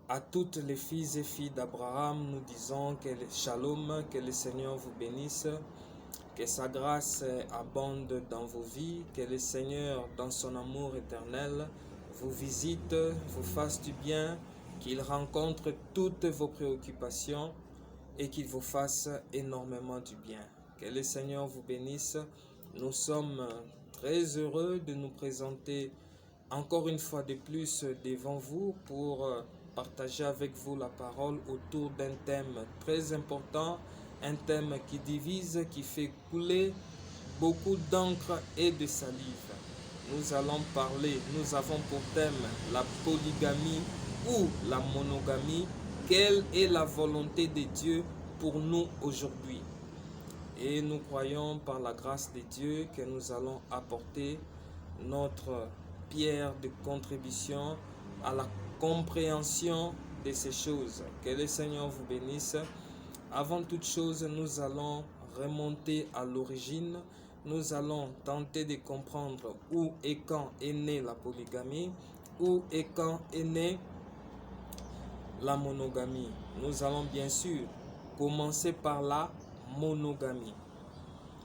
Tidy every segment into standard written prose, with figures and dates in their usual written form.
À toutes les filles et filles d'Abraham, nous disons que le shalom, que le Seigneur vous bénisse, que sa grâce abonde dans vos vies, que le Seigneur, dans son amour éternel, vous visite, vous fasse du bien, qu'il rencontre toutes vos préoccupations et qu'il vous fasse énormément du bien. Que le Seigneur vous bénisse. Nous sommes très heureux de nous présenter encore une fois de plus devant vous pour partager avec vous la parole autour d'un thème très important, un thème qui divise, qui fait couler beaucoup d'encre et de salive. Nous allons parler, nous avons pour thème la polygamie ou la monogamie. Quelle est la volonté de Dieu pour nous aujourd'hui? Et nous croyons par la grâce de Dieu que nous allons apporter notre pierre de contribution à la compréhension de ces choses. Que le Seigneur vous bénisse. Avant toute chose, nous allons remonter à l'origine. Nous allons tenter de comprendre où et quand est née la polygamie, où et quand est née la monogamie. Nous allons bien sûr commencer par la monogamie.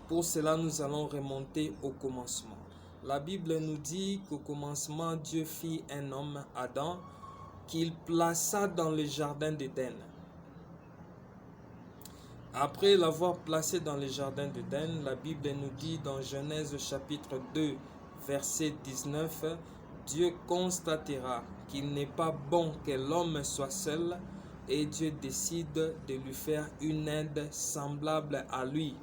Pour cela, nous allons remonter au commencement. La Bible nous dit qu'au commencement, Dieu fit un homme, Adam, qu'il plaça dans le jardin d'Éden. Après l'avoir placé dans le jardin d'Éden, la Bible nous dit dans Genèse chapitre 2, verset 19, Dieu constatera qu'il n'est pas bon que l'homme soit seul et Dieu décide de lui faire une aide semblable à lui.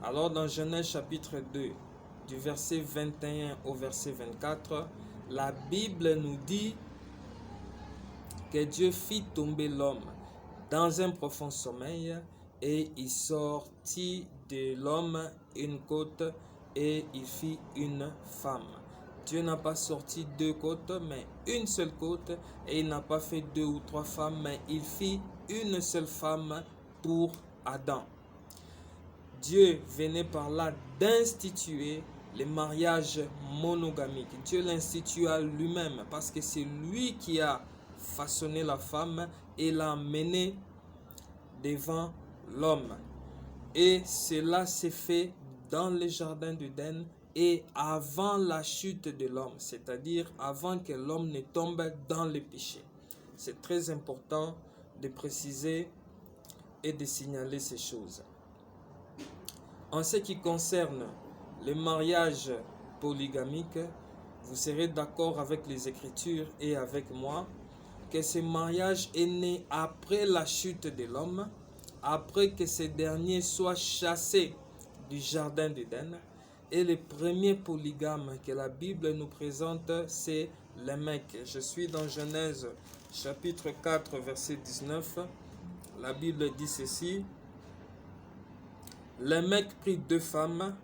Alors dans Genèse chapitre 2, du verset 21 au verset 24, la Bible nous dit que Dieu fit tomber l'homme dans un profond sommeil et il sortit de l'homme une côte et il fit une femme. Dieu n'a pas sorti deux côtes mais une seule côte et il n'a pas fait deux ou trois femmes mais il fit une seule femme pour Adam. Dieu venait par là d'instituer le mariage monogamique. Dieu l'institua lui-même parce que c'est lui qui a façonné la femme et l'a menée devant l'homme. Et cela s'est fait dans le jardin d'Éden et avant la chute de l'homme, c'est-à-dire avant que l'homme ne tombe dans le péché. C'est très important de préciser et de signaler ces choses. En ce qui concerne le mariage polygamique, vous serez d'accord avec les Écritures et avec moi que ce mariage est né après la chute de l'homme, après que ce dernier soit chassé du jardin d'Éden. Et le premier polygame que la Bible nous présente, c'est Lémec. Je suis dans Genèse chapitre 4, verset 19. La Bible dit ceci. Lémec prit deux femmes,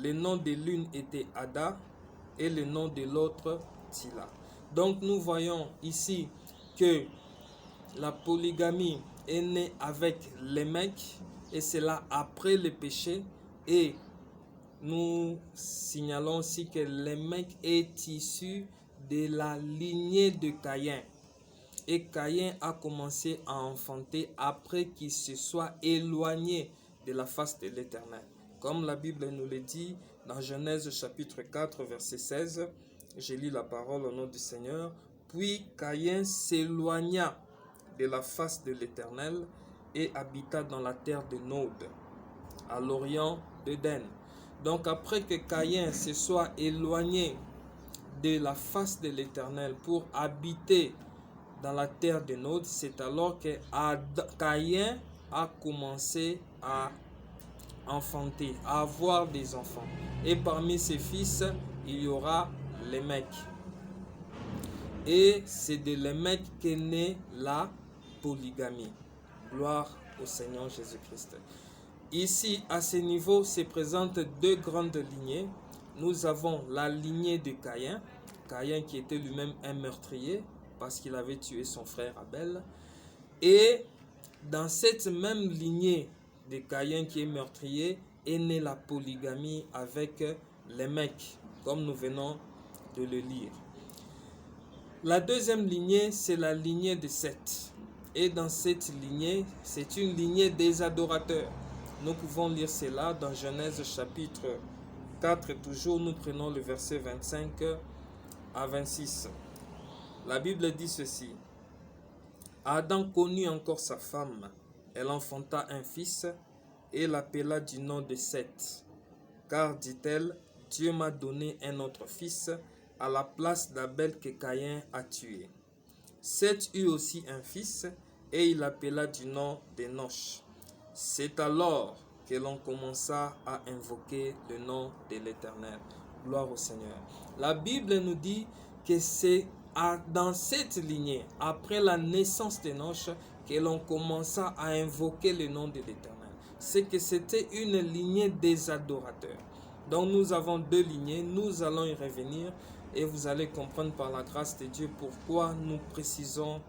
le nom de l'une était Ada et le nom de l'autre Tila. Donc nous voyons ici que la polygamie est née avec Lémec et cela après le péché, et nous signalons aussi que Lémec est issu de la lignée de Caïn. Et Caïn a commencé à enfanter après qu'il se soit éloigné de la face de l'Éternel. Comme la Bible nous le dit dans Genèse chapitre 4 verset 16, je lis la parole au nom du Seigneur. Puis Caïn s'éloigna de la face de l'Éternel et habita dans la terre de Nod, à l'orient d'Éden. Donc après que Caïn se soit éloigné de la face de l'Éternel pour habiter dans la terre de Nod, c'est alors que Caïn a commencé à enfanter, à avoir des enfants. Et parmi ses fils, il y aura Lémec. Et c'est de Lémec qu'est née la polygamie. Gloire au Seigneur Jésus-Christ. Ici, à ce niveau, se présentent deux grandes lignées. Nous avons la lignée de Caïn, Caïn qui était lui-même un meurtrier parce qu'il avait tué son frère Abel. Et dans cette même lignée de Caïn qui est meurtrier, est née la polygamie avec Lémec, comme nous venons de le lire. La deuxième lignée, c'est la lignée de Seth. Et dans cette lignée, c'est une lignée des adorateurs. Nous pouvons lire cela dans Genèse chapitre 4. Toujours, nous prenons le verset 25 à 26. La Bible dit ceci. Adam connut encore sa femme. Elle enfanta un fils et l'appela du nom de Seth. Car, dit-elle, Dieu m'a donné un autre fils à la place d'Abel que Caïn a tué. Seth eut aussi un fils et il l'appela du nom d'Enoch. C'est alors que l'on commença à invoquer le nom de l'Éternel. Gloire au Seigneur. La Bible nous dit que c'est dans cette lignée, après la naissance d'Enoch, que l'on commença à invoquer le nom de l'Éternel. C'est que c'était une lignée des adorateurs. Donc nous avons deux lignées, nous allons y revenir et vous allez comprendre par la grâce de Dieu pourquoi nous précisons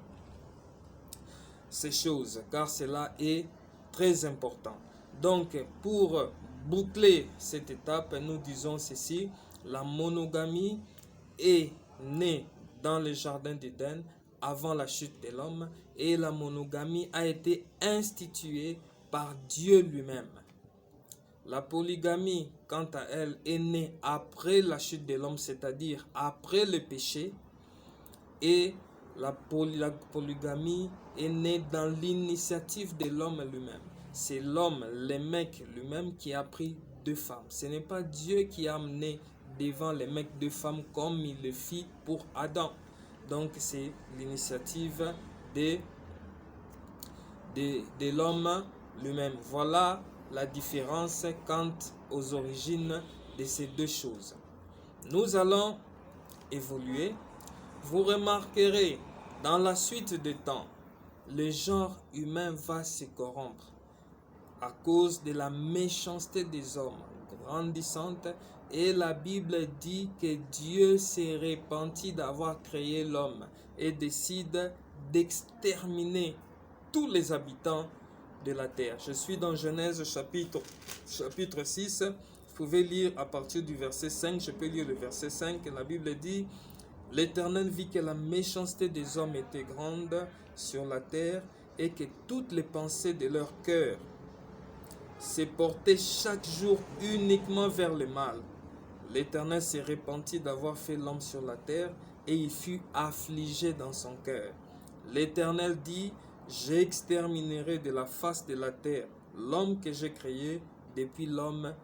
ces choses, car cela est très important. Donc pour boucler cette étape, nous disons ceci, la monogamie est née dans le jardin d'Éden avant la chute de l'homme et la monogamie a été instituée par Dieu lui-même. La polygamie, quant à elle, est née après la chute de l'homme, c'est-à-dire après le péché. Et la polygamie est née dans l'initiative de l'homme lui-même. C'est l'homme, le mec lui-même qui a pris deux femmes. Ce n'est pas Dieu qui a amené devant les mecs deux femmes comme il le fit pour Adam. Donc c'est l'initiative de l'homme lui-même. Voilà la différence quant aux origines de ces deux choses. Nous allons évoluer. Vous remarquerez, dans la suite des temps, le genre humain va se corrompre à cause de la méchanceté des hommes grandissante. Et la Bible dit que Dieu s'est repenti d'avoir créé l'homme et décide d'exterminer tous les habitants de la terre. Je suis dans Genèse chapitre 6. Vous pouvez lire à partir du verset 5. Je peux lire le verset 5. La Bible dit: L'Éternel vit que la méchanceté des hommes était grande sur la terre et que toutes les pensées de leur cœur se portaient chaque jour uniquement vers le mal. L'Éternel s'est repenti d'avoir fait l'homme sur la terre et il fut affligé dans son cœur. L'Éternel dit: J'exterminerai de la face de la terre l'homme que j'ai créé, depuis l'homme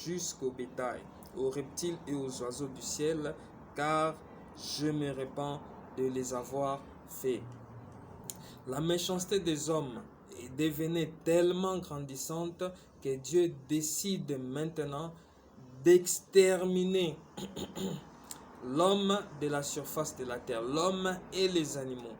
jusqu'au bétail, aux reptiles et aux oiseaux du ciel, car je me répands de les avoir faits. La méchanceté des hommes devenait tellement grandissante que Dieu décide maintenant d'exterminer l'homme de la surface de la terre, l'homme et les animaux.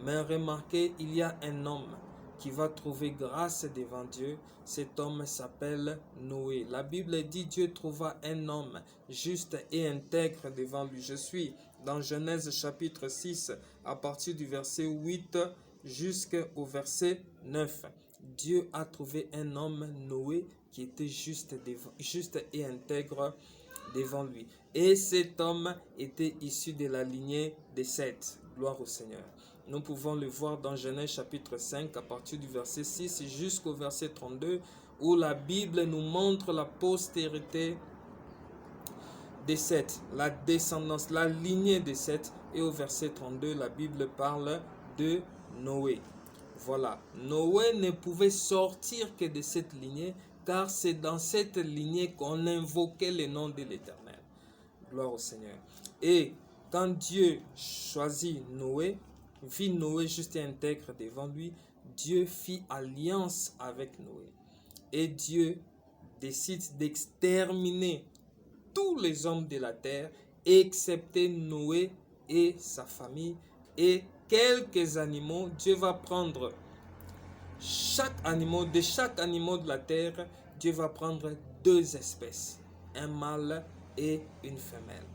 Mais remarquez, il y a un homme qui va trouver grâce devant Dieu. Cet homme s'appelle Noé. La Bible dit: Dieu trouva un homme juste et intègre devant lui. Je suis dans Genèse chapitre 6 à partir du verset 8 jusqu'au verset 9. Dieu a trouvé un homme, Noé, qui était juste et intègre devant lui. Et cet homme était issu de la lignée de Seth. Gloire au Seigneur. Nous pouvons le voir dans Genèse chapitre 5 à partir du verset 6 jusqu'au verset 32, où la Bible nous montre la postérité de Seth, la descendance, la lignée de Seth. Et au verset 32, la Bible parle de Noé. Voilà, Noé ne pouvait sortir que de cette lignée, car c'est dans cette lignée qu'on invoquait le nom de l'Éternel. Gloire au Seigneur. Et quand Dieu choisit Noé, vit Noé juste et intègre devant lui, Dieu fit alliance avec Noé. Et Dieu décide d'exterminer tous les hommes de la terre, excepté Noé et sa famille et quelques animaux. Dieu va prendre de chaque animal de la terre, Dieu va prendre deux espèces, un mâle et une femelle.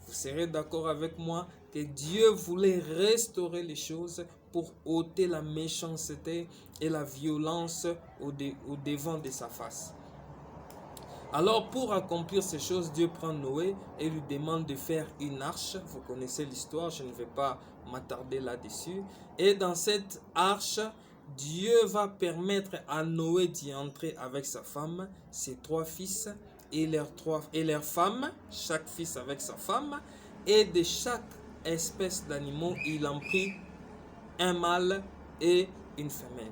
Vous serez d'accord avec moi que Dieu voulait restaurer les choses pour ôter la méchanceté et la violence au devant de sa face. Alors pour accomplir ces choses, Dieu prend Noé et lui demande de faire une arche. Vous connaissez l'histoire, je ne vais pas m'attarder là-dessus. Et dans cette arche, Dieu va permettre à Noé d'y entrer avec sa femme, ses 3 fils et leurs femmes, chaque fils avec sa femme. Et de chaque espèce d'animaux, il en prit un mâle et une femelle.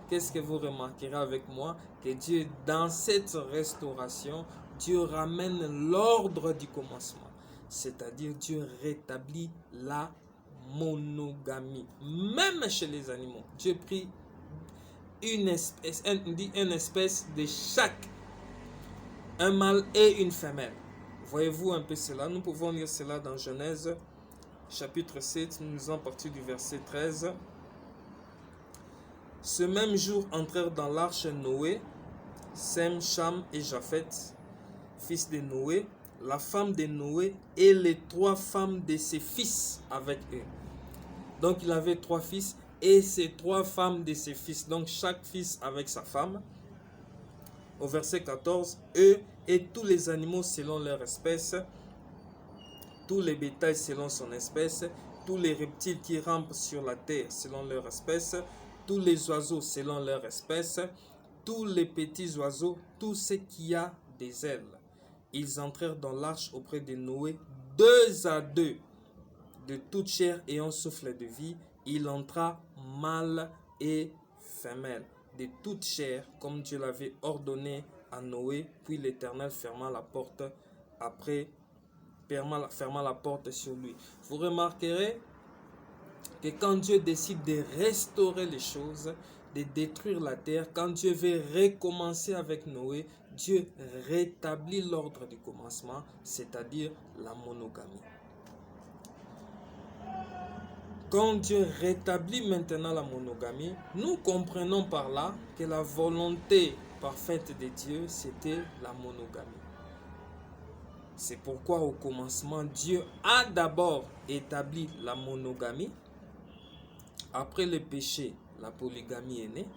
Qu'est-ce que vous remarquerez avec moi? Que Dieu, dans cette restauration, Dieu ramène l'ordre du commencement. C'est-à-dire Dieu rétablit la monogamie. Même chez les animaux, Dieu prit une espèce de chaque, un mâle et une femelle. Voyez-vous un peu cela? Nous pouvons lire cela dans Genèse chapitre 7, nous sommes partis du verset 13. Ce même jour entrèrent dans l'arche Noé, Sem, Cham et Japheth, fils de Noé, la femme de Noé et les 3 femmes de ses fils avec eux. Donc il avait 3 fils et ces 3 femmes de ses fils. Donc chaque fils avec sa femme. Au verset 14, eux et tous les animaux selon leur espèce, tous les bétails selon son espèce, tous les reptiles qui rampent sur la terre selon leur espèce, tous les oiseaux selon leur espèce, tous les petits oiseaux, tout ce qui a des ailes. Ils entrèrent dans l'arche auprès de Noé, 2 à 2, de toute chair ayant souffle de vie. Il entra mâle et femelle, de toute chair, comme Dieu l'avait ordonné à Noé. Puis l'Éternel ferma la porte ferma la porte sur lui. Vous remarquerez que quand Dieu décide de restaurer les choses, de détruire la terre, quand Dieu veut recommencer avec Noé, Dieu rétablit l'ordre du commencement, c'est-à-dire la monogamie. Quand Dieu rétablit maintenant la monogamie, nous comprenons par là que la volonté parfaite de Dieu, c'était la monogamie. C'est pourquoi au commencement, Dieu a d'abord établi la monogamie. Après le péché, la polygamie est née.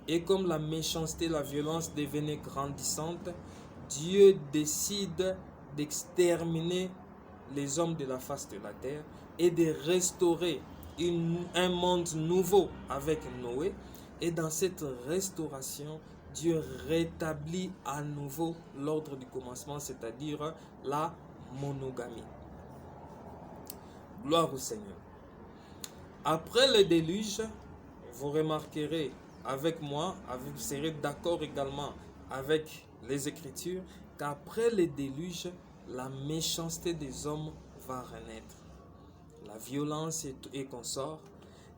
Et comme la méchanceté, la violence devenaient grandissantes, Dieu décide d'exterminer les hommes de la face de la terre et de restaurer un monde nouveau avec Noé. Et dans cette restauration, Dieu rétablit à nouveau l'ordre du commencement, c'est-à-dire la monogamie. Gloire au Seigneur. Après le déluge, vous remarquerez avec moi, vous serez d'accord également avec les Écritures, qu'après le déluge, la méchanceté des hommes va renaître. La violence et consort.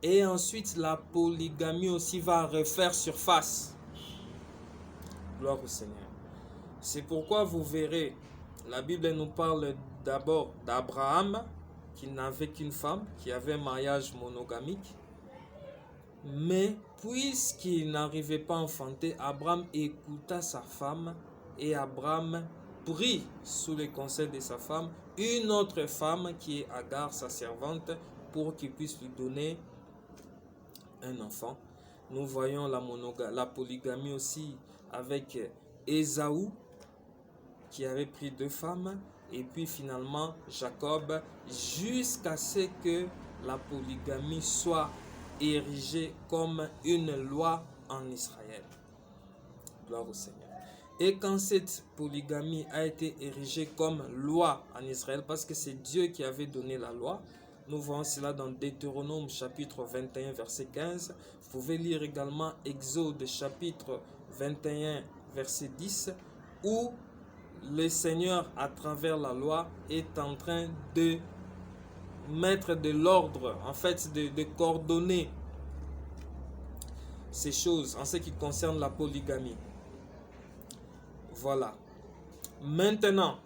Et ensuite, la polygamie aussi va refaire surface. Gloire au Seigneur. C'est pourquoi vous verrez, la Bible nous parle d'abord d'Abraham, qui n'avait qu'une femme, qui avait un mariage monogamique. Mais puisqu'il n'arrivait pas à enfanter, Abraham écouta sa femme et Abraham prit sous le conseil de sa femme une autre femme qui est Agar, sa servante, pour qu'il puisse lui donner un enfant. Nous voyons la polygamie aussi avec Ésaü, qui avait pris 2 femmes, et puis finalement Jacob, jusqu'à ce que la polygamie soit érigée comme une loi en Israël. Gloire au Seigneur. Et quand cette polygamie a été érigée comme loi en Israël, parce que c'est Dieu qui avait donné la loi, nous voyons cela dans Deutéronome chapitre 21 verset 15. Vous pouvez lire également Exode chapitre 21 verset 10, où le Seigneur, à travers la loi, est en train de mettre de l'ordre, en fait, de coordonner ces choses en ce qui concerne la polygamie. Voilà. Maintenant,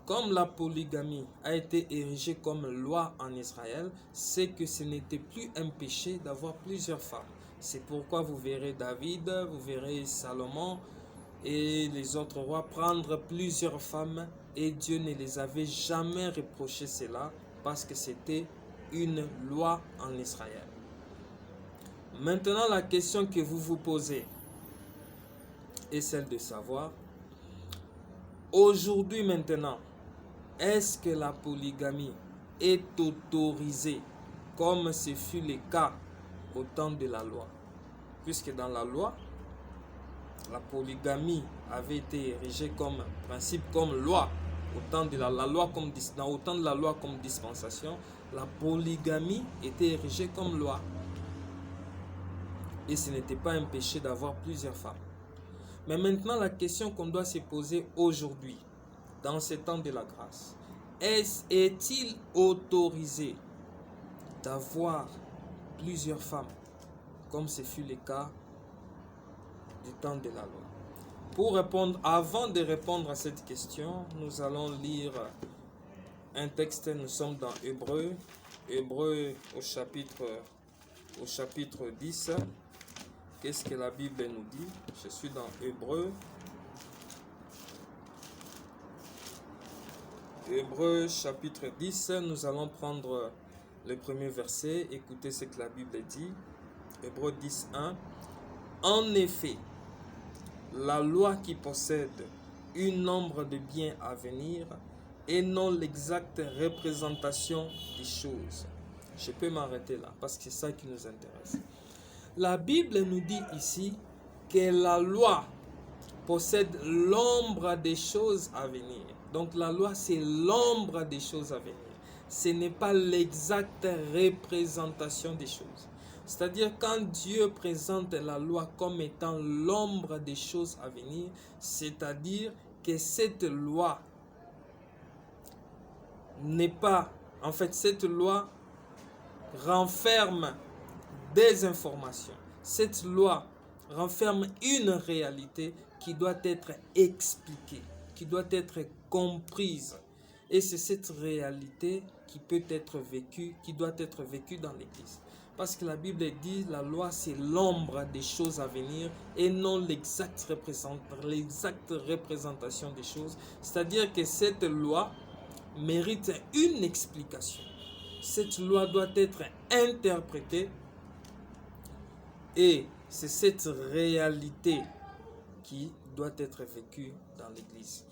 comme la polygamie a été érigée comme loi en Israël, c'est que ce n'était plus un péché d'avoir plusieurs femmes. C'est pourquoi vous verrez David, vous verrez Salomon et les autres rois prendre plusieurs femmes, et Dieu ne les avait jamais reproché cela parce que c'était une loi en Israël. Maintenant, la question que vous vous posez est celle de savoir, Aujourd'hui maintenant, est-ce que la polygamie est autorisée comme ce fut le cas au temps de la loi? Puisque dans la loi, la polygamie avait été érigée comme principe, comme loi. Au temps de la loi comme dispensation, la polygamie était érigée comme loi. Et ce n'était pas un péché d'avoir plusieurs femmes. Mais maintenant, la question qu'on doit se poser aujourd'hui, dans ces temps de la grâce, est-il autorisé d'avoir plusieurs femmes, comme ce fut le cas du temps de la loi? Pour répondre, avant de répondre à cette question, nous allons lire un texte. Nous sommes dans Hébreux au chapitre 10. Qu'est-ce que la Bible nous dit? Je suis dans Hébreux chapitre 10. Nous allons prendre le premier verset. Écoutez ce que la Bible dit. Hébreux 10, 1. En effet, la loi qui possède un nombre de biens à venir et non l'exacte représentation des choses. Je peux m'arrêter là parce que c'est ça qui nous intéresse. La Bible nous dit ici que la loi possède l'ombre des choses à venir. Donc la loi, c'est l'ombre des choses à venir. Ce n'est pas l'exacte représentation des choses. C'est-à-dire quand Dieu présente la loi comme étant l'ombre des choses à venir, c'est-à-dire que cette loi n'est pas... En fait, cette loi renferme des informations. Cette loi renferme une réalité qui doit être expliquée, qui doit être comprise. Et c'est cette réalité qui peut être vécue, qui doit être vécue dans l'Église. Parce que la Bible dit la loi c'est l'ombre des choses à venir et non l'exacte représentation des choses. C'est-à-dire que cette loi mérite une explication. Cette loi doit être interprétée et c'est cette réalité qui doit être vécue dans l'Église.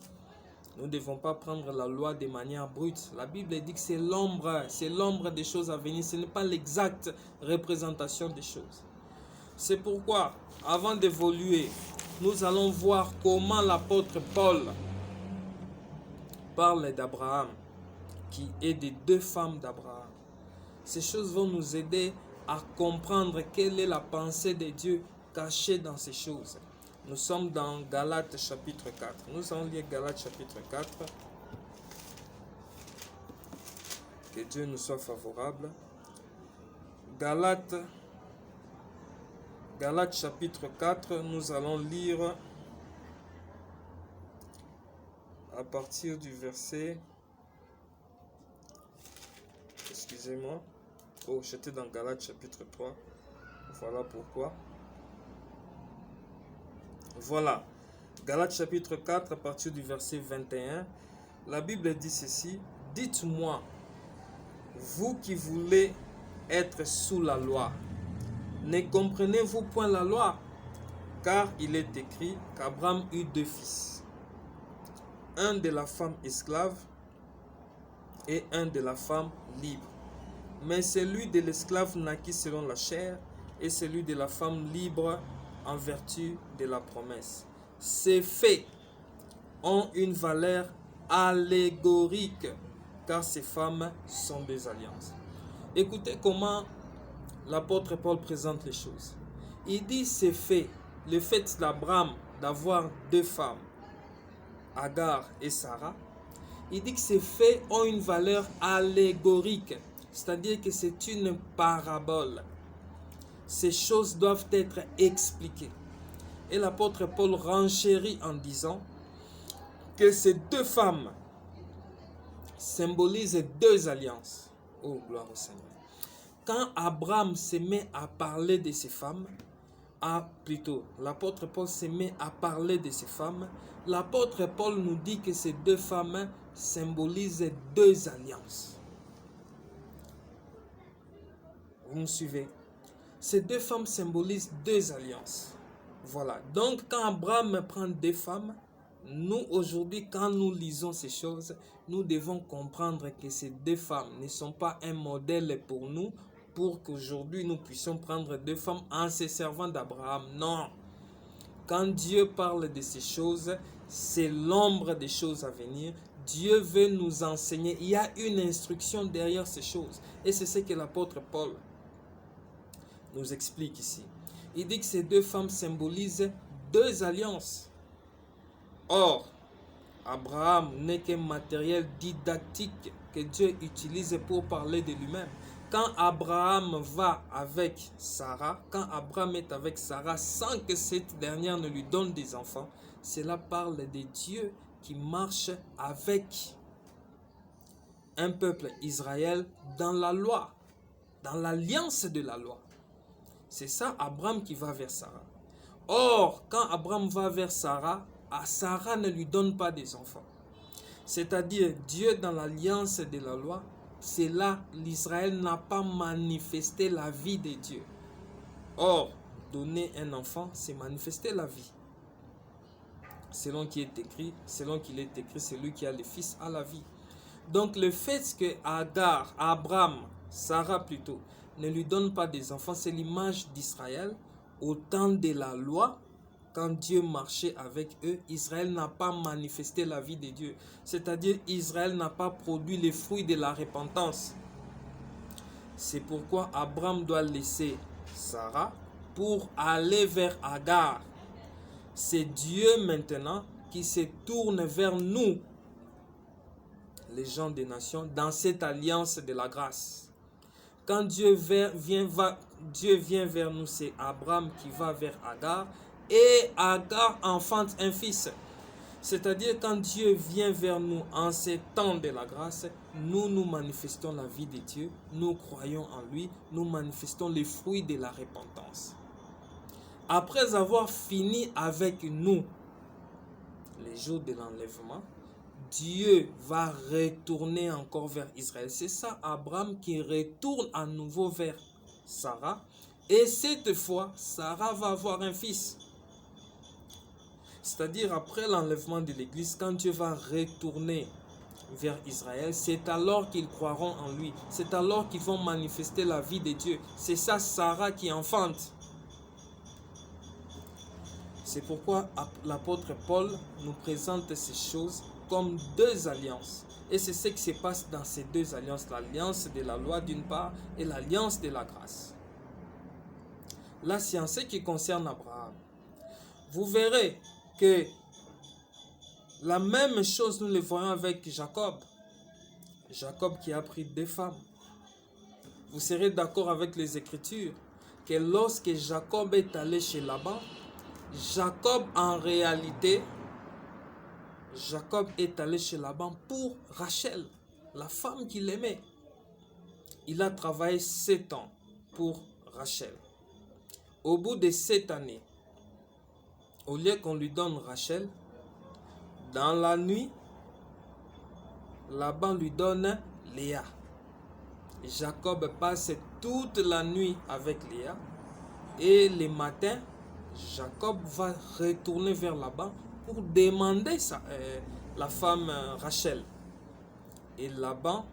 Nous ne devons pas prendre la loi de manière brute. La Bible dit que c'est l'ombre des choses à venir. Ce n'est pas l'exacte représentation des choses. C'est pourquoi, avant d'évoluer, nous allons voir comment l'apôtre Paul parle d'Abraham, qui est des deux femmes d'Abraham. Ces choses vont nous aider à comprendre quelle est la pensée de Dieu cachée dans ces choses. Nous sommes dans Galates chapitre 4. Nous allons lire Galates chapitre 4. Que Dieu nous soit favorable. Galates chapitre 4, nous allons lire à partir du verset... Excusez-moi. Oh, j'étais dans Galates chapitre 3. Voilà pourquoi. Voilà. Galates chapitre 4, à partir du verset 21. La Bible dit ceci. Dites-moi, vous qui voulez être sous la loi, ne comprenez-vous point la loi? Car il est écrit qu'Abraham eut deux fils. Un de la femme esclave et un de la femme libre. Mais celui de l'esclave naquit selon la chair et celui de la femme libre en vertu de la promesse. Ces faits ont une valeur allégorique car ces femmes sont des alliances. Écoutez comment l'apôtre Paul présente les choses. Il dit ces faits, le fait d'Abraham d'avoir deux femmes, Agar et Sarah, il dit que ces faits ont une valeur allégorique, c'est-à-dire que c'est une parabole. Ces choses doivent être expliquées. Et l'apôtre Paul renchérit en disant que ces deux femmes symbolisent deux alliances. Oh, gloire au Seigneur. Quand Abraham se met à parler de ces femmes, l'apôtre Paul se met à parler de ces femmes, l'apôtre Paul nous dit que ces deux femmes symbolisent deux alliances. Vous me suivez? Ces deux femmes symbolisent deux alliances. Voilà. Donc, quand Abraham prend deux femmes, Nous, aujourd'hui, quand nous lisons ces choses, nous devons comprendre que ces deux femmes ne sont pas un modèle pour nous, pour qu'aujourd'hui nous puissions prendre deux femmes en se servant d'Abraham. Non. Quand Dieu parle de ces choses, c'est l'ombre des choses à venir. Dieu veut nous enseigner. Il y a une instruction derrière ces choses. Et c'est ce que l'apôtre Paul nous explique ici. Il dit que ces deux femmes symbolisent deux alliances. Or, Abraham n'est qu'un matériel didactique que Dieu utilise pour parler de lui-même. Quand Abraham va avec Sarah, quand Abraham est avec Sarah sans que cette dernière ne lui donne des enfants, cela parle de Dieu qui marche avec un peuple Israël dans la loi, dans l'alliance de la loi. C'est ça Abraham qui va vers Sarah. Or, quand Abraham va vers Sarah, Sarah ne lui donne pas des enfants. C'est-à-dire, Dieu dans l'alliance de la loi, c'est là l'Israël n'a pas manifesté la vie de Dieu. Or, donner un enfant, c'est manifester la vie. Selon qu'il est écrit, c'est lui qui a le fils à la vie. Donc le fait que Abraham, Sarah plutôt, ne lui donne pas des enfants, c'est l'image d'Israël au temps de la loi. Quand Dieu marchait avec eux, Israël n'a pas manifesté la vie de Dieu. C'est-à-dire, Israël n'a pas produit les fruits de la repentance. C'est pourquoi Abraham doit laisser Sarah pour aller vers Agar. C'est Dieu maintenant qui se tourne vers nous, les gens des nations, dans cette alliance de la grâce. Quand Dieu vient vers nous, c'est Abraham qui va vers Agar. Et Agar enfante un fils. C'est-à-dire quand Dieu vient vers nous en ces temps de la grâce, nous manifestons la vie de Dieu, nous croyons en lui, nous manifestons les fruits de la repentance. Après avoir fini avec nous les jours de l'enlèvement, Dieu va retourner encore vers Israël. C'est ça Abraham qui retourne à nouveau vers Sarah. Et cette fois, Sarah va avoir un fils. C'est-à-dire après l'enlèvement de l'Église, quand Dieu va retourner vers Israël, c'est alors qu'ils croiront en lui. C'est alors qu'ils vont manifester la vie de Dieu. C'est ça Sarah qui enfante. C'est pourquoi l'apôtre Paul nous présente ces choses comme deux alliances. Et c'est ce qui se passe dans ces deux alliances. L'alliance de la loi d'une part et l'alliance de la grâce. Là, c'est en ce qui concerne Abraham. Vous verrez que la même chose, nous le voyons avec Jacob. Jacob qui a pris deux femmes. Vous serez d'accord avec les Écritures que lorsque Jacob est allé chez Laban, Jacob en réalité, Jacob est allé chez Laban pour Rachel, la femme qu'il aimait. Il a travaillé 7 ans pour Rachel. Au bout de 7 années, au lieu qu'on lui donne Rachel, dans la nuit, Laban lui donne Léa. Jacob passe toute la nuit avec Léa et le matin, Jacob va retourner vers Laban pour demander la femme Rachel. Et Laban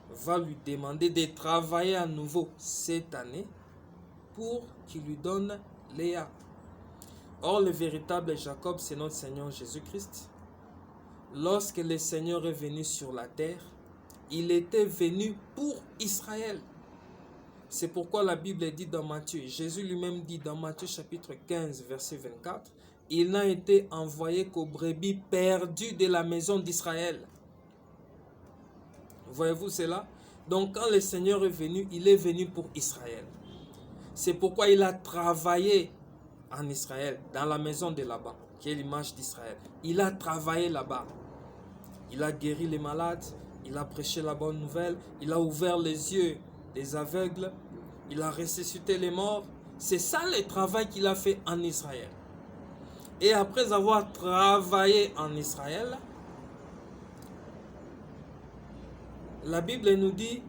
va lui demander de travailler à nouveau cette année pour qu'il lui donne Léa. Or, le véritable Jacob, c'est notre Seigneur Jésus-Christ. Lorsque le Seigneur est venu sur la terre, il était venu pour Israël. C'est pourquoi la Bible dit dans Matthieu, Jésus lui-même dit dans Matthieu chapitre 15, verset 24, « Il n'a été envoyé qu'aux brebis perdues de la maison d'Israël. » Voyez-vous cela? Donc quand le Seigneur est venu, il est venu pour Israël. C'est pourquoi il a travaillé en Israël, dans la maison de Laban, qui est l'image d'Israël. Il a travaillé là-bas. Il a guéri les malades, il a prêché la bonne nouvelle, il a ouvert les yeux des aveugles, il a ressuscité les morts. C'est ça le travail qu'il a fait en Israël. Et après avoir travaillé en Israël, la Bible nous dit,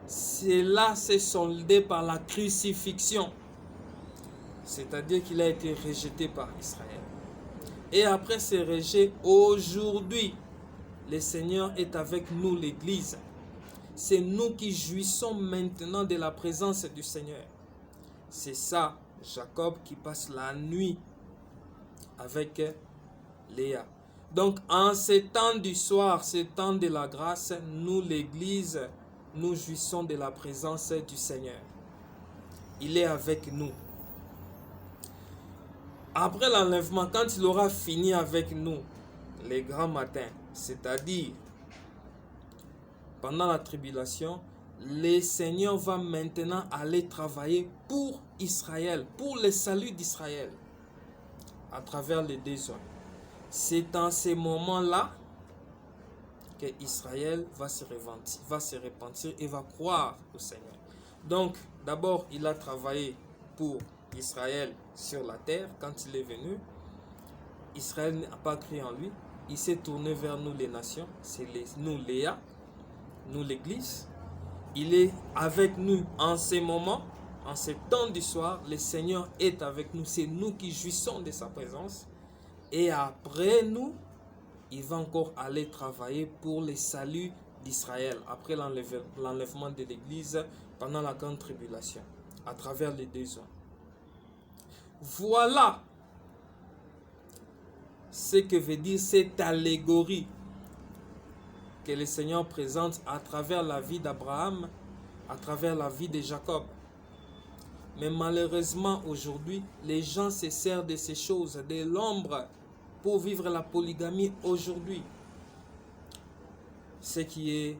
cela s'est soldé par la crucifixion. C'est-à-dire qu'il a été rejeté par Israël. Et après ces rejets, aujourd'hui, le Seigneur est avec nous, l'Église. C'est nous qui jouissons maintenant de la présence du Seigneur. C'est ça, Jacob qui passe la nuit avec Léa. Donc, en ces temps du soir, ces temps de la grâce, nous, l'Église, nous jouissons de la présence du Seigneur. Il est avec nous. Après l'enlèvement, quand il aura fini avec nous, les grands matins, c'est-à-dire pendant la tribulation, le Seigneur va maintenant aller travailler pour Israël, pour le salut d'Israël, à travers les déserts. C'est en ces moments-là que Israël va se repentir et va croire au Seigneur. Donc, d'abord, il a travaillé pour Israël sur la terre quand il est venu. Israël n'a pas cru en lui. Il s'est tourné vers nous les nations. C'est nous Léa, nous l'Église. Il est avec nous en ces moments, en ces temps du soir. Le Seigneur est avec nous. C'est nous qui jouissons de sa présence. Et après nous, il va encore aller travailler pour le salut d'Israël, après l'enlèvement de l'Église pendant la grande tribulation, à travers les déserts. Voilà ce que veut dire cette allégorie que le Seigneur présente à travers la vie d'Abraham, à travers la vie de Jacob. Mais malheureusement, aujourd'hui, les gens se servent de ces choses, de l'ombre, pour vivre la polygamie aujourd'hui. Ce qui est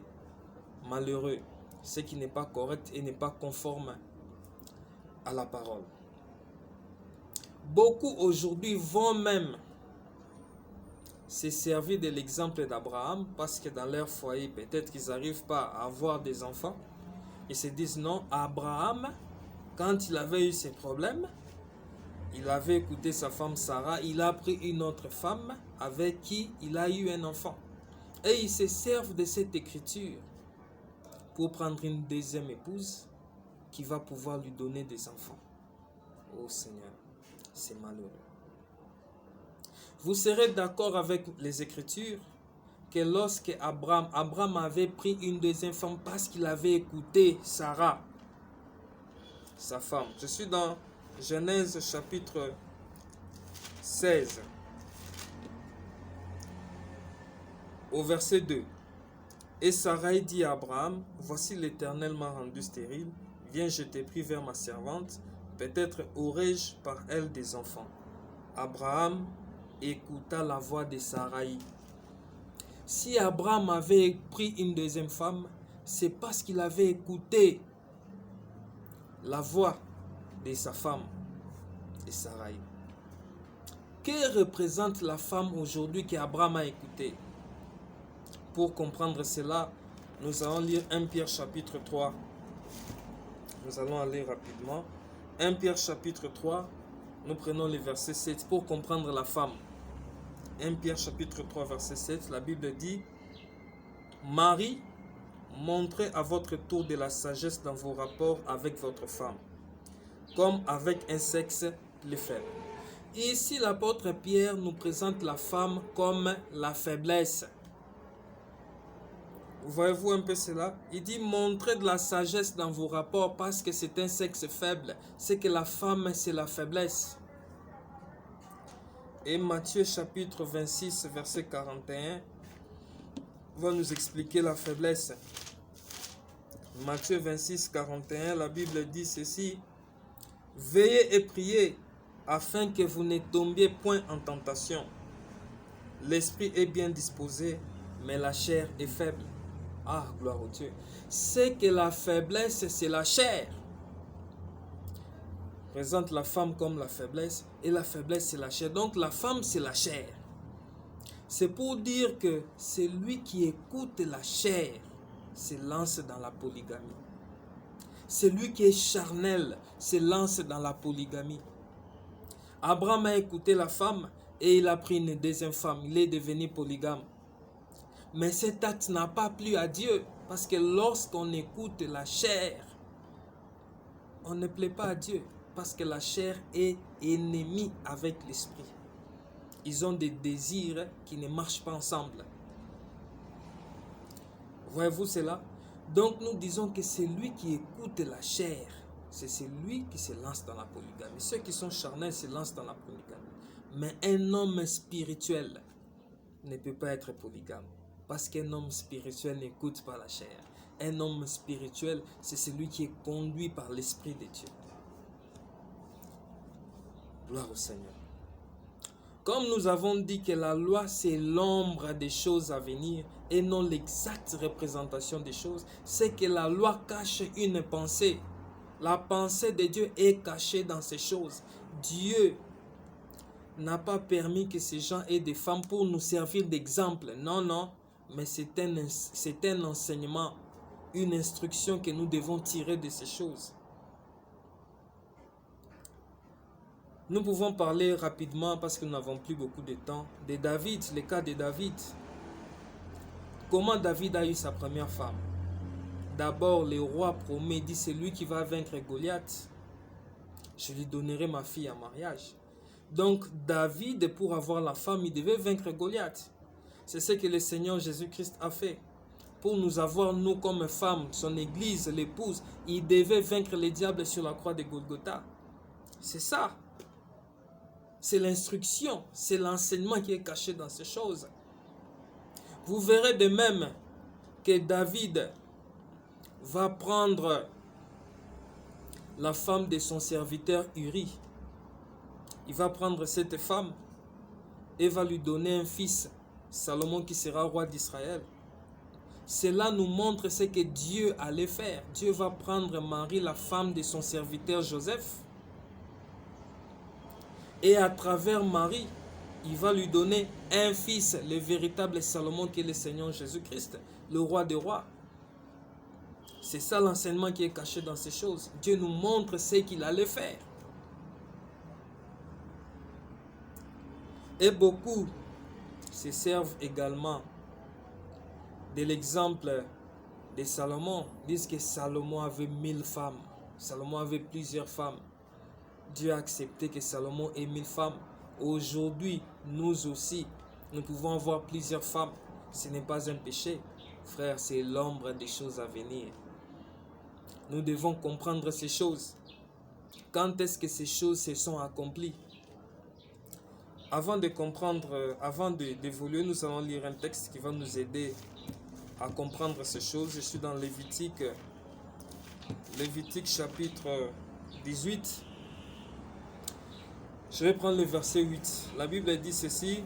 malheureux, ce qui n'est pas correct et n'est pas conforme à la parole. Beaucoup aujourd'hui vont même se servir de l'exemple d'Abraham parce que dans leur foyer, peut-être qu'ils n'arrivent pas à avoir des enfants. Ils se disent non, Abraham, quand il avait eu ses problèmes, il avait écouté sa femme Sarah, il a pris une autre femme avec qui il a eu un enfant. Et ils se servent de cette écriture pour prendre une deuxième épouse qui va pouvoir lui donner des enfants. Oh Seigneur, c'est malheureux. Vous serez d'accord avec les Écritures que lorsque Abraham avait pris une deuxième femme parce qu'il avait écouté Sarah, sa femme. Je suis dans Genèse chapitre 16, au verset 2. Et Sarai dit à Abraham, voici l'Éternel m'a rendu stérile, viens, je t'ai pris vers ma servante, peut-être aurai-je par elle des enfants. Abraham écouta la voix de Sarai. Si Abraham avait pris une deuxième femme, c'est parce qu'il avait écouté la voix de sa femme, de Sarai. Que représente la femme aujourd'hui qu'Abraham a écoutée? Pour comprendre cela, nous allons lire 1 Pierre chapitre 3. Nous allons aller rapidement. 1 Pierre chapitre 3, nous prenons le verset 7 pour comprendre la femme. 1 Pierre chapitre 3 verset 7, la Bible dit: Marie, montrez à votre tour de la sagesse dans vos rapports avec votre femme, comme avec un sexe plus faible. Ici, l'apôtre Pierre nous présente la femme comme la faiblesse. Voyez-vous un peu cela? Il dit montrez de la sagesse dans vos rapports parce que c'est un sexe faible. C'est que la femme, c'est la faiblesse. Et Matthieu chapitre 26, verset 41 va nous expliquer la faiblesse. Matthieu 26, 41, la Bible dit ceci: veillez et priez afin que vous ne tombiez point en tentation. L'esprit est bien disposé, mais la chair est faible. Ah, gloire au Dieu. C'est que la faiblesse, c'est la chair. Présente la femme comme la faiblesse, et la faiblesse, c'est la chair. Donc la femme, c'est la chair. C'est pour dire que celui qui écoute la chair se lance dans la polygamie. Celui qui est charnel se lance dans la polygamie. Abraham a écouté la femme et il a pris une deuxième femme. Il est devenu polygame. Mais cet acte n'a pas plu à Dieu, parce que lorsqu'on écoute la chair, on ne plaît pas à Dieu, parce que la chair est ennemie avec l'esprit. Ils ont des désirs qui ne marchent pas ensemble. Voyez-vous cela? Donc nous disons que c'est lui qui écoute la chair. C'est celui qui se lance dans la polygamie. Ceux qui sont charnels se lancent dans la polygamie. Mais un homme spirituel ne peut pas être polygame. Parce qu'un homme spirituel n'écoute pas la chair. Un homme spirituel, c'est celui qui est conduit par l'Esprit de Dieu. Gloire au Seigneur. Comme nous avons dit que la loi, c'est l'ombre des choses à venir et non l'exacte représentation des choses, c'est que la loi cache une pensée. La pensée de Dieu est cachée dans ces choses. Dieu n'a pas permis que ces gens aient des femmes pour nous servir d'exemple. Non, non, mais c'est un enseignement, une instruction que nous devons tirer de ces choses. Nous pouvons parler rapidement, parce que nous n'avons plus beaucoup de temps, de David, le cas de David. Comment David a eu sa première femme? D'abord, le roi promet, dit, c'est lui qui va vaincre Goliath. Je lui donnerai ma fille en mariage. Donc David, pour avoir la femme, il devait vaincre Goliath. C'est ce que le Seigneur Jésus-Christ a fait. Pour nous avoir, nous comme femmes, son église, l'épouse, il devait vaincre le diable sur la croix de Golgotha. C'est ça. C'est l'instruction, c'est l'enseignement qui est caché dans ces choses. Vous verrez de même que David va prendre la femme de son serviteur Uri. Il va prendre cette femme et va lui donner un fils, Salomon, qui sera roi d'Israël. Cela nous montre ce que Dieu allait faire. Dieu va prendre Marie, la femme de son serviteur Joseph, et à travers Marie, il va lui donner un fils, le véritable Salomon, qui est le Seigneur Jésus-Christ, le roi des rois. C'est ça l'enseignement qui est caché dans ces choses. Dieu nous montre ce qu'il allait faire. Et beaucoup se servent également de l'exemple de Salomon. Ils disent que Salomon avait 1000 femmes. Salomon avait plusieurs femmes. Dieu a accepté que Salomon ait 1000 femmes. Aujourd'hui, nous aussi, nous pouvons avoir plusieurs femmes. Ce n'est pas un péché. Frère, c'est l'ombre des choses à venir. Nous devons comprendre ces choses. Quand est-ce que ces choses se sont accomplies? Avant de comprendre, avant d'évoluer, nous allons lire un texte qui va nous aider à comprendre ces choses. Je suis dans Lévitique chapitre 18. Je vais prendre le verset 8. La Bible dit ceci: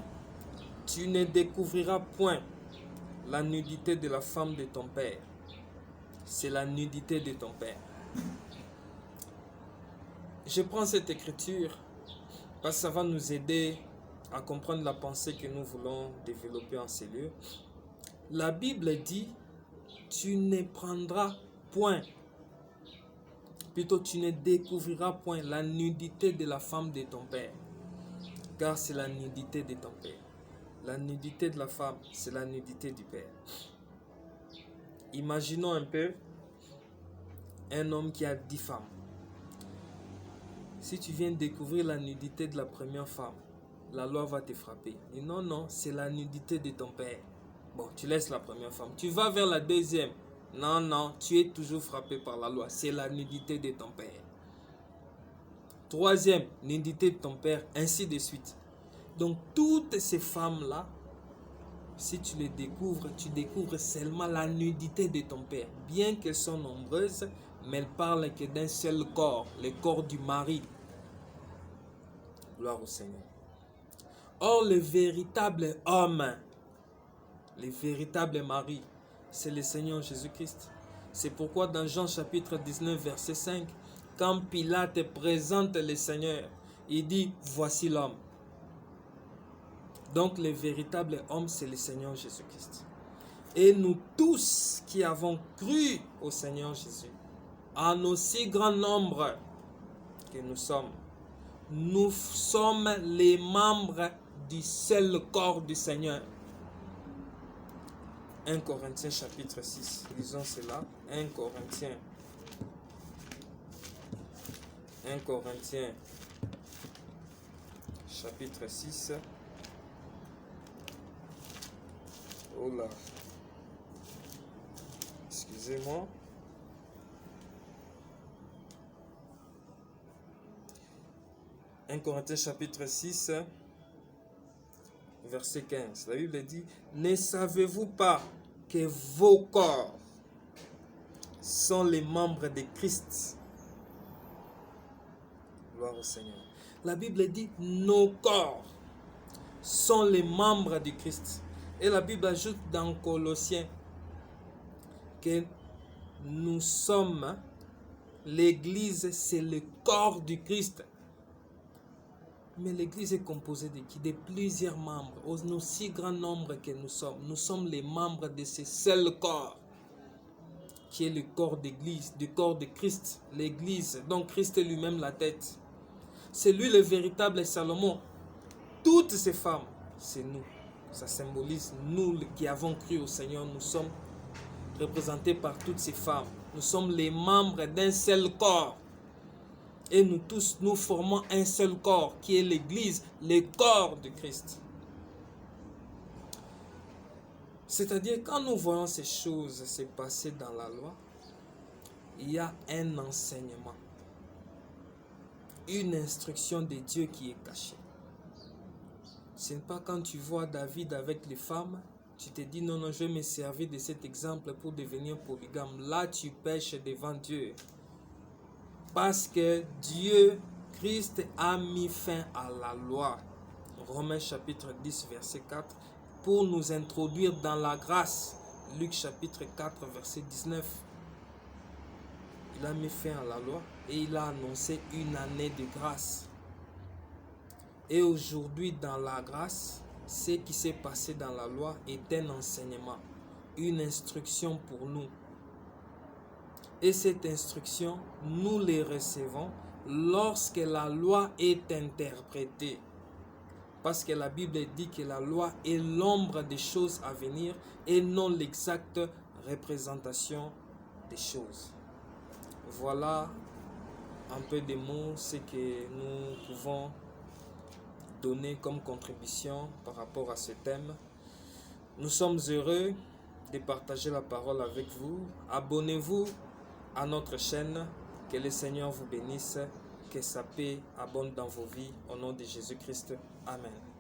tu ne découvriras point la nudité de la femme de ton père. C'est la nudité de ton père. Je prends cette écriture parce que ça va nous aider à comprendre la pensée que nous voulons développer en ces lieux. La Bible dit: tu ne prendras point, plutôt tu ne découvriras point la nudité de la femme de ton père, car c'est la nudité de ton père. La nudité de la femme, c'est la nudité du père. Imaginons un peu un homme qui a 10 femmes. Si tu viens découvrir la nudité de la première femme, la loi va te frapper. Et non, non, c'est la nudité de ton père. Bon, tu laisses la première femme. Tu vas vers la deuxième. Non, non, tu es toujours frappé par la loi. C'est la nudité de ton père. Troisième, nudité de ton père, ainsi de suite. Donc, toutes ces femmes-là, si tu les découvres, tu découvres seulement la nudité de ton père. Bien qu'elles soient nombreuses, mais elles parlent que d'un seul corps, le corps du mari. Gloire au Seigneur. Or, le véritable homme, le véritable mari, c'est le Seigneur Jésus-Christ. C'est pourquoi dans Jean chapitre 19, verset 5, quand Pilate présente le Seigneur, il dit: voici l'homme. Donc le véritable homme, c'est le Seigneur Jésus-Christ. Et nous tous qui avons cru au Seigneur Jésus, en aussi grand nombre que nous sommes les membres du seul corps du Seigneur. 1 Corinthiens chapitre 6, lisons cela. 1 Corinthiens chapitre 6, Oh là. Excusez-moi. « 1 Corinthiens chapitre 6, verset 15. La Bible dit, « Ne savez-vous pas que vos corps sont les membres de Christ ?» Gloire au Seigneur. La Bible dit, « Nos corps sont les membres de Christ. » Et la Bible ajoute dans Colossiens que nous sommes, l'Église, c'est le corps du Christ. Mais l'Église est composée de qui? De plusieurs membres. Aussi grand nombre que nous sommes les membres de ce seul corps, qui est le corps d'Église, du corps de Christ, l'Église, dont Christ est lui-même la tête. C'est lui le véritable Salomon. Toutes ces femmes, c'est nous. Ça symbolise nous qui avons cru au Seigneur. Nous sommes représentés par toutes ces femmes. Nous sommes les membres d'un seul corps. Et nous tous, nous formons un seul corps, qui est l'Église, le corps de Christ. C'est-à-dire, quand nous voyons ces choses se passer dans la loi, il y a un enseignement, une instruction de Dieu qui est cachée. Ce n'est pas quand tu vois David avec les femmes, tu te dis non, je vais me servir de cet exemple pour devenir polygame. Là, tu pèches devant Dieu. Parce que Dieu, Christ, a mis fin à la loi. Romains chapitre 10, verset 4. Pour nous introduire dans la grâce. Luc chapitre 4, verset 19. Il a mis fin à la loi et il a annoncé une année de grâce. Et aujourd'hui, dans la grâce, ce qui s'est passé dans la loi est un enseignement, une instruction pour nous. Et cette instruction, nous les recevons lorsque la loi est interprétée. Parce que la Bible dit que la loi est l'ombre des choses à venir et non l'exacte représentation des choses. Voilà un peu des mots, ce que nous pouvons donner comme contribution par rapport à ce thème. Nous sommes heureux de partager la parole avec vous. Abonnez-vous à notre chaîne. Que le Seigneur vous bénisse. Que sa paix abonde dans vos vies. Au nom de Jésus-Christ. Amen.